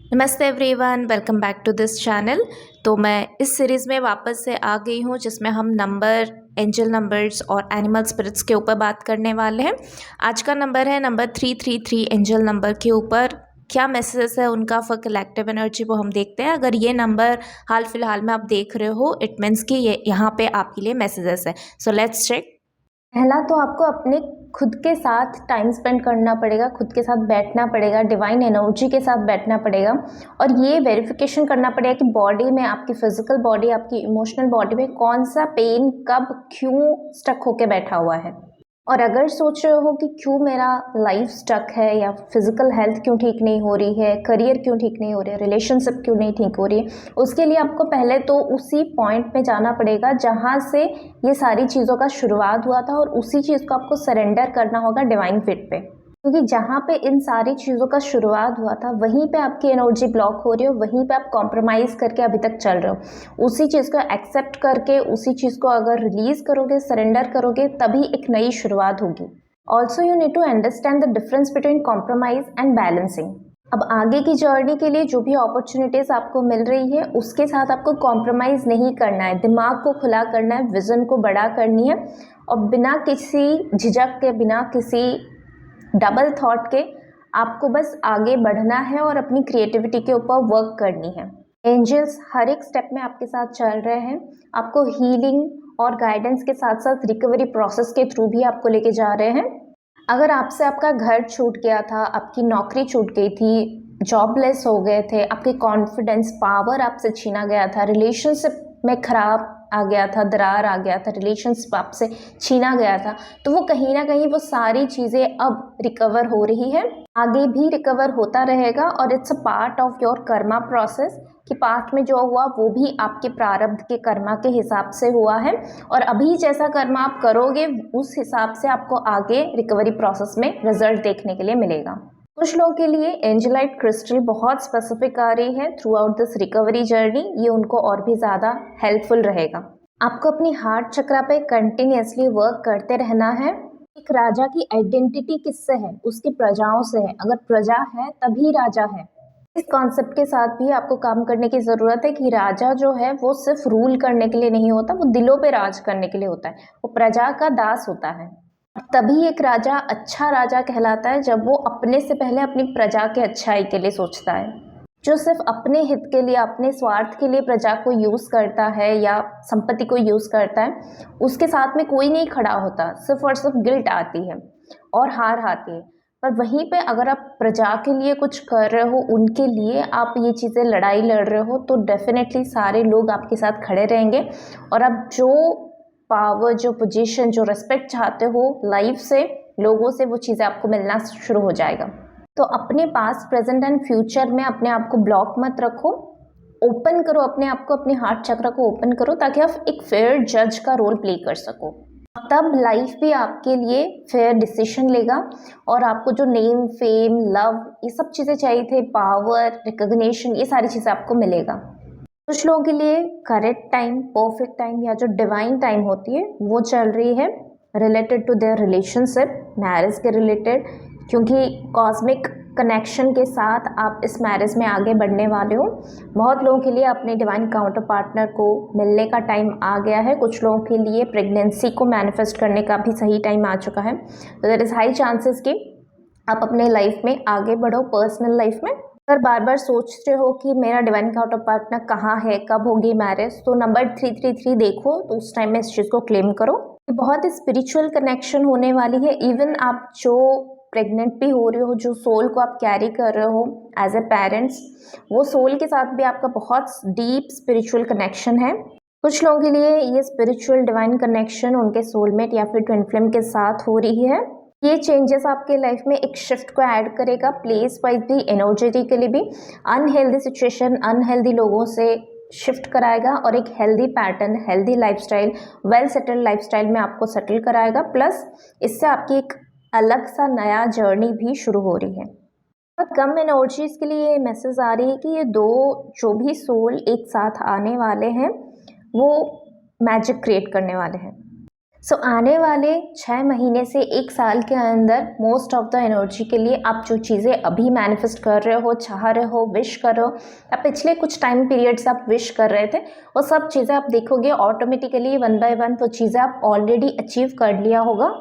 नमस्ते everyone, welcome back to this channel. तो मैं इस सीरीज़ में वापस से आ गई हूँ जिसमें हम नंबर, एंजल नंबर्स और एनिमल स्पिरिट्स के ऊपर बात करने वाले हैं। आज का नंबर है नंबर 333 एंजल नंबर के ऊपर। क्या मैसेजेस है उनका फॉर कलेक्टिव एनर्जी वो हम देखते हैं। अगर ये नंबर हाल फिलहाल में आप देख रहे हो, इट मीन्स कि ये यहाँ पे आपके लिए मैसेजेस है। So let's check. पहला तो आपको अपने खुद के साथ टाइम स्पेंड करना पड़ेगा, खुद के साथ बैठना पड़ेगा, डिवाइन एनर्जी के साथ बैठना पड़ेगा और ये वेरिफिकेशन करना पड़ेगा कि बॉडी में, आपकी फिजिकल बॉडी, आपकी इमोशनल बॉडी में कौन सा पेन कब क्यों स्टक होके बैठा हुआ है। और अगर सोच रहे हो कि क्यों मेरा लाइफ स्टक है या फिजिकल हेल्थ क्यों ठीक नहीं हो रही है, करियर क्यों ठीक नहीं हो रही है, रिलेशनशिप क्यों नहीं ठीक हो रही है, उसके लिए आपको पहले तो उसी पॉइंट पे जाना पड़ेगा जहाँ से ये सारी चीज़ों का शुरुआत हुआ था और उसी चीज़ को आपको सरेंडर करना होगा डिवाइन फिट पे। क्योंकि जहाँ पे इन सारी चीज़ों का शुरुआत हुआ था वहीं पे आपकी एनर्जी ब्लॉक हो रही है, वहीं पे आप कॉम्प्रोमाइज़ करके अभी तक चल रहे हो। उसी चीज़ को एक्सेप्ट करके उसी चीज़ को अगर रिलीज़ करोगे, सरेंडर करोगे, तभी एक नई शुरुआत होगी। Also you need to understand the difference between compromise and balancing. अब आगे की जर्नी के लिए जो भी अपॉर्चुनिटीज़ आपको मिल रही है उसके साथ आपको कॉम्प्रोमाइज़ नहीं करना है, दिमाग को खुला करना है, विज़न को बड़ा करनी है और बिना किसी झिझक के, बिना किसी डबल थॉट के आपको बस आगे बढ़ना है और अपनी क्रिएटिविटी के ऊपर वर्क करनी है। एंजल्स हर एक स्टेप में आपके साथ चल रहे हैं, आपको हीलिंग और गाइडेंस के साथ साथ रिकवरी प्रोसेस के थ्रू भी आपको लेके जा रहे हैं। अगर आपसे आपका घर छूट गया था, आपकी नौकरी छूट गई थी, जॉबलेस हो गए थे, आपके कॉन्फिडेंस पावर आपसे छीना गया था, रिलेशनशिप में खराब आ गया था, दरार आ गया था, रिलेशनशिप आपसे छीना गया था, तो वो कहीं ना कहीं वो सारी चीज़ें अब रिकवर हो रही है, आगे भी रिकवर होता रहेगा और it's a part of your Karma process कि पास्ट में जो हुआ वो भी आपके प्रारब्ध के कर्मा के हिसाब से हुआ है और अभी जैसा कर्मा आप करोगे उस हिसाब से आपको आगे रिकवरी प्रोसेस में रिजल्ट देखने के लिए मिलेगा। कुछ लोगों के लिए एंजेलाइट क्रिस्टल बहुत स्पेसिफिक आ रही है through out this recovery journey, ये उनको और भी ज़्यादा हेल्पफुल रहेगा। आपको अपनी हार्ट चक्रा पे कंटिन्यूसली वर्क करते रहना है। एक राजा की आइडेंटिटी किससे है? उसकी प्रजाओं से है। अगर प्रजा है तभी राजा है। इस कॉन्सेप्ट के साथ भी आपको काम करने की ज़रूरत है कि राजा जो है वो सिर्फ रूल करने के लिए नहीं होता, वो दिलों पे राज करने के लिए होता है, वो प्रजा का दास होता है। तभी एक राजा अच्छा राजा कहलाता है जब वो अपने से पहले अपनी प्रजा के अच्छाई के लिए सोचता है। जो सिर्फ अपने हित के लिए, अपने स्वार्थ के लिए प्रजा को यूज़ करता है या संपत्ति को यूज़ करता है, उसके साथ में कोई नहीं खड़ा होता, सिर्फ और सिर्फ गिल्ट आती है और हार आती है। पर वहीं पे अगर आप प्रजा के लिए कुछ कर रहे हो, उनके लिए आप ये चीज़ें लड़ाई लड़ रहे हो, तो डेफिनेटली सारे लोग आपके साथ खड़े रहेंगे और आप जो पावर, जो पोजीशन, जो रिस्पेक्ट चाहते हो लाइफ से, लोगों से, वो चीज़ें आपको मिलना शुरू हो जाएगा। तो अपने पास्ट, प्रेजेंट एंड फ्यूचर में अपने आप को ब्लॉक मत रखो, ओपन करो अपने आप को, अपने हार्ट चक्र को ओपन करो ताकि आप एक फेयर जज का रोल प्ले कर सको। तब लाइफ भी आपके लिए फेयर डिसीजन लेगा और आपको जो नेम, फेम, लव, ये सब चीज़ें चाहिए थे, पावर, रिकग्निशन, ये सारी चीज़ें आपको मिलेगा। कुछ लोगों के लिए करेक्ट टाइम, परफेक्ट टाइम या जो डिवाइन टाइम होती है वो चल रही है related to their relationship, marriage के रिलेटेड, क्योंकि कॉस्मिक कनेक्शन के साथ आप इस मैरिज में आगे बढ़ने वाले हो। बहुत लोगों के लिए अपने डिवाइन काउंटर पार्टनर को मिलने का टाइम आ गया है, कुछ लोगों के लिए प्रेगनेंसी को मैनिफेस्ट करने का भी सही टाइम आ चुका है। तो देयर इज़ हाई चांसेस कि आप अपने लाइफ में आगे बढ़ो, पर्सनल लाइफ में। अगर बार बार सोच रहे हो कि मेरा डिवाइन काउंटर पार्टनर कहाँ है, कब होगी मैरिज, तो नंबर 333 देखो, तो उस टाइम में इस चीज़ को क्लेम करो। ये बहुत स्पिरिचुअल कनेक्शन होने वाली है। इवन आप जो प्रेग्नेंट भी हो रहे हो, जो सोल को आप कैरी कर रहे हो एज ए पेरेंट्स, वो सोल के साथ भी आपका बहुत डीप स्पिरिचुअल कनेक्शन है। कुछ लोगों के लिए ये स्पिरिचुअल डिवाइन कनेक्शन उनके सोलमेट या फिर ट्विन फ्लेम के साथ हो रही है। ये चेंजेस आपके लाइफ में एक शिफ्ट को ऐड करेगा, प्लेस वाइज भी, एनर्जेटिकली भी। अनहेल्दी सिचुएशन, अनहेल्दी लोगों से शिफ्ट कराएगा और एक healthy pattern, healthy lifestyle, well settled lifestyle में आपको सेटल कराएगा। प्लस इससे आपकी एक अलग सा नया जर्नी भी शुरू हो रही है। बहुत कम एनर्जीज के लिए ये मैसेज आ रही है कि ये दो जो भी सोल एक साथ आने वाले हैं वो मैजिक क्रिएट करने वाले हैं। सो आने वाले 6 महीने से 1 साल के अंदर मोस्ट ऑफ द एनर्जी के लिए आप जो चीज़ें अभी मैनिफेस्ट कर रहे हो, चाह रहे हो, विश कर रहे हो, या पिछले कुछ टाइम पीरियड से आप विश कर रहे थे, वो सब चीज़ें आप देखोगे ऑटोमेटिकली 1 बाय 1 वो चीज़ें आप ऑलरेडी अचीव कर लिया होगा।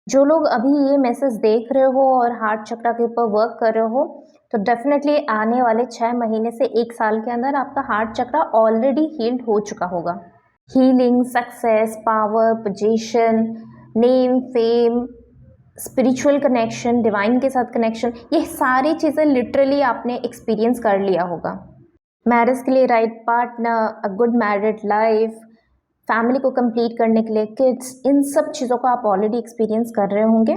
जो लोग अभी ये मैसेज देख रहे हो और हार्ट चक्र के ऊपर वर्क कर रहे हो, तो डेफिनेटली आने वाले 6 महीने से 1 साल के अंदर आपका हार्ट चक्र ऑलरेडी हील्ड हो चुका होगा। Healing, success, power, position, name, fame, spiritual connection, divine के साथ कनेक्शन, ये सारी चीज़ें लिटरली आपने एक्सपीरियंस कर लिया होगा। मैरिज के लिए right partner, a good married life, family को कंप्लीट करने के लिए किड्स, इन सब चीज़ों को आप ऑलरेडी एक्सपीरियंस कर रहे होंगे।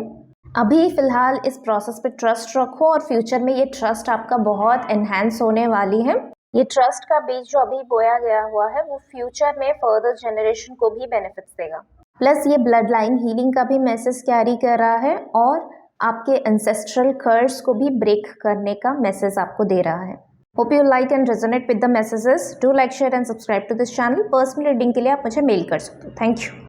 अभी फ़िलहाल इस प्रोसेस पे ट्रस्ट रखो और फ्यूचर में ये ट्रस्ट आपका बहुत एनहांस होने वाली है। ये ट्रस्ट का बीज जो अभी बोया गया हुआ है वो फ्यूचर में फर्दर जनरेशन को भी बेनिफिट्स देगा। प्लस ये ब्लड लाइन हीलिंग का भी मैसेज कैरी कर रहा है और आपके एंसेस्ट्रल कर्स को भी ब्रेक करने का मैसेज आपको दे रहा है। Hope you like and resonate with the messages. Do like, share and subscribe to this channel. Personal reading के लिए आप मुझे मेल कर सकते हो। Thank you.